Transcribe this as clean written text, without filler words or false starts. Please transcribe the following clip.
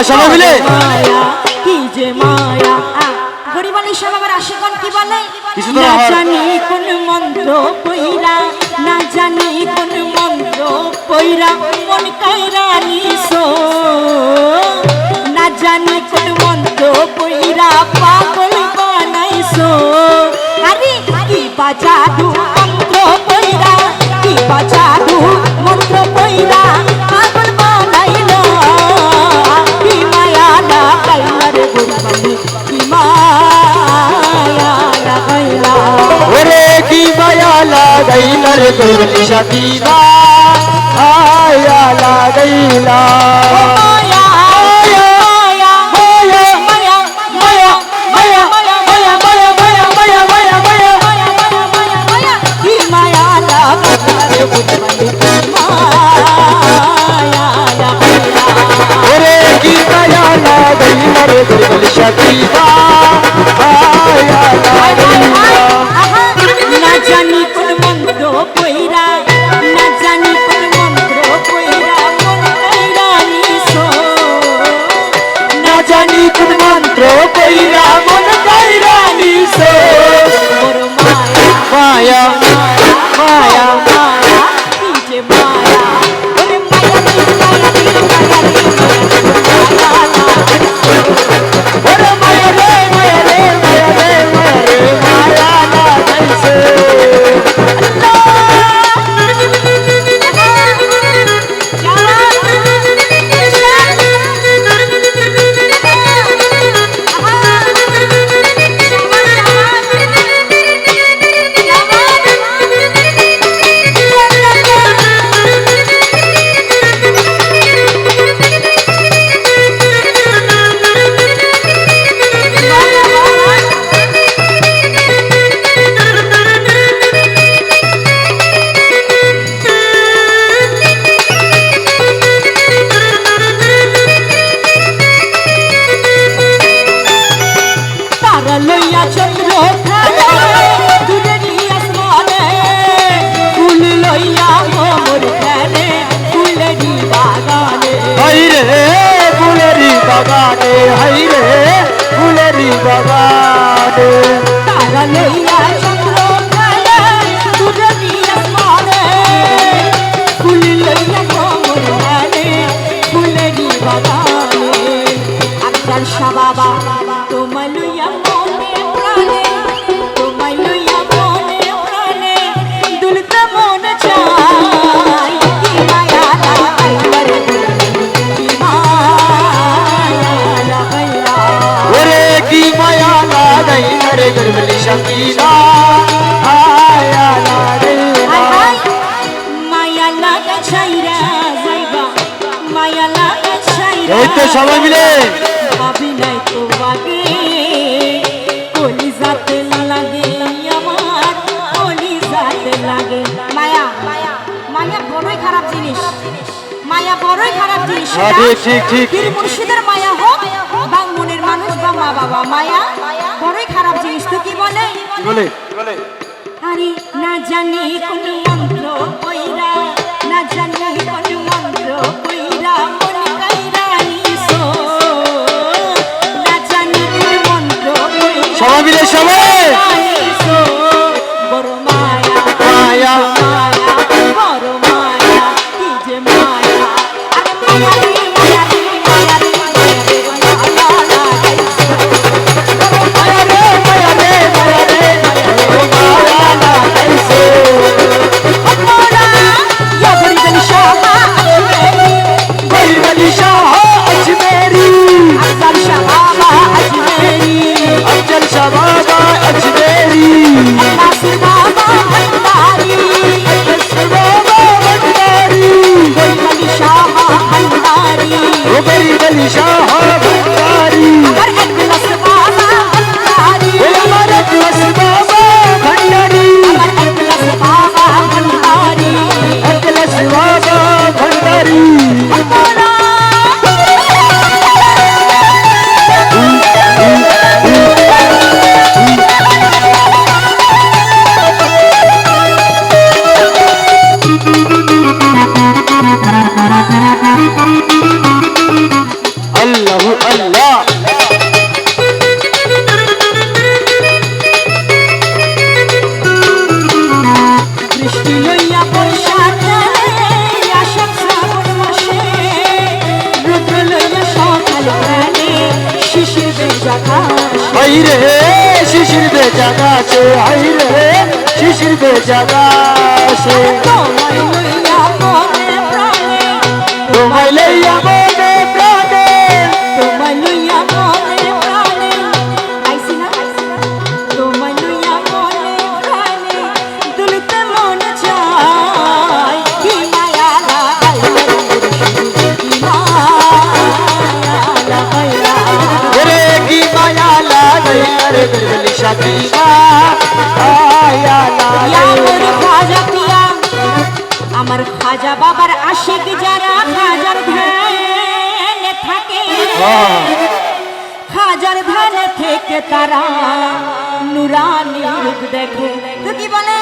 সবাই মিলে মায়া কি যে মায়া গরিবালি সবার আশিকন কি বলে কিছু তো না হয়। জানি কোন মন্ত্র কইরা না জানি কোন মন্ত্র কইরা মন কাইরা নিছো না জানি কোন মন্ত্র কইরা পাগল বানাইছো আরে কি বাজাদু মন্ত্র কইরা কি বাজাদু মন্ত্র কইরা পাগল বানাইলো কি মায়া লাগাইলা রে গরিবালি কি মায়া লাগাইলা ওরে কি মায়া লাগাইলা রে তোর সাথীরা আয়া লাগাইলা মায়া মায়া মায়া মায়া মায়া মায়া মায়া মায়া মায়া মায়া মায়া মায়া মায়া মায়া মায়া মায়া কি মায়া লাগাইলা রে গরিবালি কি মায়া লাগাইলা ওরে কি মায়া লাগাইলা রে তোর সাথীরা আয়া লাগাইলা না জানি কোন মন্ত্র কইরা না জানি কোন মন্ত্র কইরা মন কইরা নিছো না জানি কোন মন্ত্র কইরা মন কাইরা নিছে মোর মায়া মায়া মায়া মায়া কি যে মায়া ওরে মায়া রে মায়া রে মায়া রে ওরে মায়া রে মায়া রে মায়া রে মায়া রে মায়া লাগাইছে তারা লইয়া চন্দ্র খেলে দূরেরই আসমানে ফুল লইয়া মোর খেলে ফুলেরই বাগানে হাইরে ফুলেরি বাগানে হাইরে ফুলেরি বাগানে তারা লইয়া চন্দ্র খেলে দূরেরই আসমানে ফুল লইয়া মোর খেলে ফুলেরই বাগানে আফজাল শাহ বাবা তোমায় লইয়া মনে প্রাণে তোমায় লইয়া মনে প্রাণে দুলতে মন চাই কি মায়া লাগাইলা রে কি মায়া লাগাইলা ওরে কি মায়া লাগাইলা রে গরবলি শাকিলা আয়া লাগাইলা হাই মায়া লাগা ছাইরা যাইবা মায়া লাগা ছাইরা এই তো সবাই মিলে ভাবি নাই তো বাগে কলি যাতে লাগে আমার কলি যাতে লাগে মায়া মায়া বড়ই খারাপ জিনিস মায়া বড়ই খারাপ জিনিস হ্যাঁ, ঠিক, ঠিক, ঠিক। পীর মুর্শিদের মায়া হোক বা মনের মানুষ বা মা বাবা মায়া বড়ই খারাপ জিনিস তো কি বলে কি বলে আরে না জানি কোন মন্ত্র কইরা না জানি কোন মন্ত্র কইরা মন কাইরা নিছো না জানি কোন মন্ত্র কইরা সবাই মিলে সবাই নিছো বড় মায়া মায়া মায়া বড় মায়া কি যে মায়া আরে মায়া রে মায়া রে মায়া রে মায়া রে মায়া লাগাইছো মায়া রে মায়া রে মায়া রে মায়া লাগাইছে মোরা ইয়া গরিবালি শাহ আজমেরি গরবলি শাহ আজমেরি আফজাল শাহ বাবা আজমেরি আফজল শাহ বাবা আজমেরি আইলে শিশির ভেজা গাছে তোমায় লইয়া মনে প্রাণে তোমায় লইয়া মনে প্রাণে তোমায় লইয়া মনে প্রাণে আইছি না তোমায় লইয়া মনে প্রাণে দুলতে মন চায় কি মায়া লাগাইলা কি মায়া লাগাইলা ওরে কি মায়া লাগাইলা রে গলি সাথী মায়া লাগাইলা খাজা পিয়া আমার খাজা বাবার আশিক যারা খাজার ধ্যানে থাকে খাজার ধ্যানে থেকে তারা নুরানি রূপ দেখে তো কি বলে